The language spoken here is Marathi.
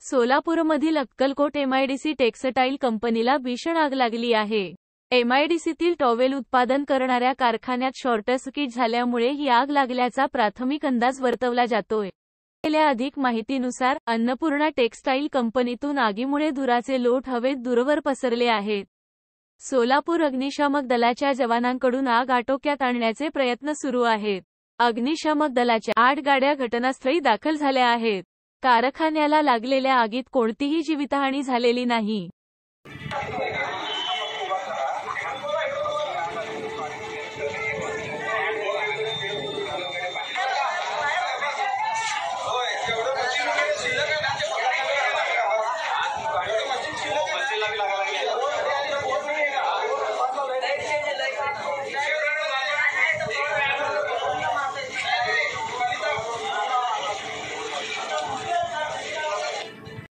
सोलापूरमधील अक्कलकोट एमआयडीसी टेक्सटाईल कंपनीला भीषण आग लागली आहे. एमआयडीसीतील टॉवेल उत्पादन करणाऱ्या कारखान्यात शॉर्टसर्किट झाल्यामुळे ही आग लागल्याचा प्राथमिक अंदाज वर्तवला जातोय. मिळालेल्या अधिक माहितीनुसार, अन्नपूर्णा टेक्सटाईल कंपनीतून आगीमुळे धुराचे लोट हवेत दूरवर पसरले आहेत. सोलापूर अग्निशामक दलाच्या जवानांकडून आग आटोक्यात आणण्याचे प्रयत्न सुरू आहेत. अग्निशामक दलाच्या 8 गाड्या घटनास्थळी दाखल झाल्या आहेत. कारखान्याला लागलेल्या आगीत कोणतीही जीवितहानी झालेली नाही.